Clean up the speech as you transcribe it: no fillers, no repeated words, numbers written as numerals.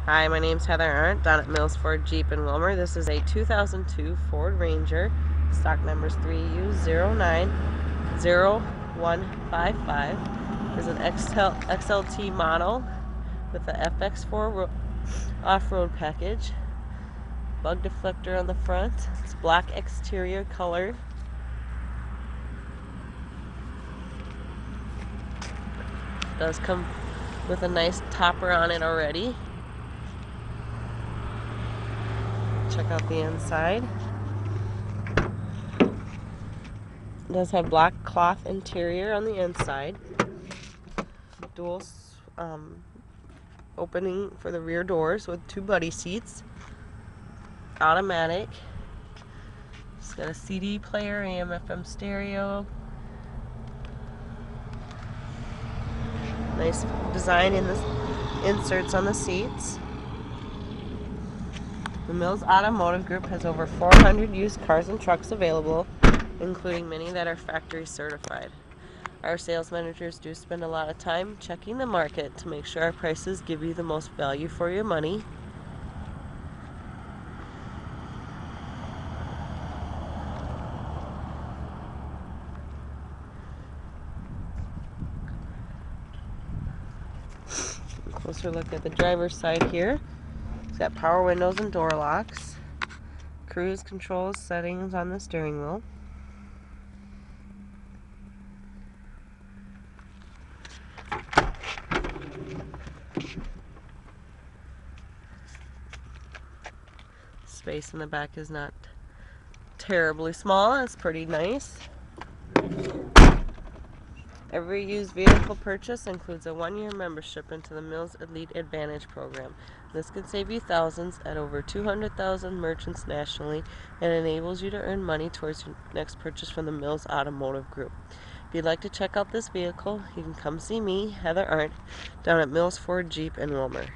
Hi, my name's Heather Arndt down at Mills Ford Jeep in Willmar. This is a 2002 Ford Ranger. Stock number is 3U090155. There's an XLT model with the FX4 off-road package. Bug deflector on the front. It's black exterior color. It does come with a nice topper on it already. Check out the inside. It does have black cloth interior on the inside. Dual opening for the rear doors with 2 buddy seats. Automatic. It's got a CD player, AM/FM stereo. Nice design in the inserts on the seats. The Mills Automotive Group has over 400 used cars and trucks available, including many that are factory certified. Our sales managers do spend a lot of time checking the market to make sure our prices give you the most value for your money. Closer look at the driver's side here. It's got power windows and door locks. Cruise control settings on the steering wheel. Space in the back is not terribly small. It's pretty nice. Every used vehicle purchase includes a 1-year membership into the Mills Elite Advantage program. This could save you thousands at over 200,000 merchants nationally and enables you to earn money towards your next purchase from the Mills Automotive Group. If you'd like to check out this vehicle, you can come see me, Heather Arndt, down at Mills Ford Jeep in Willmar.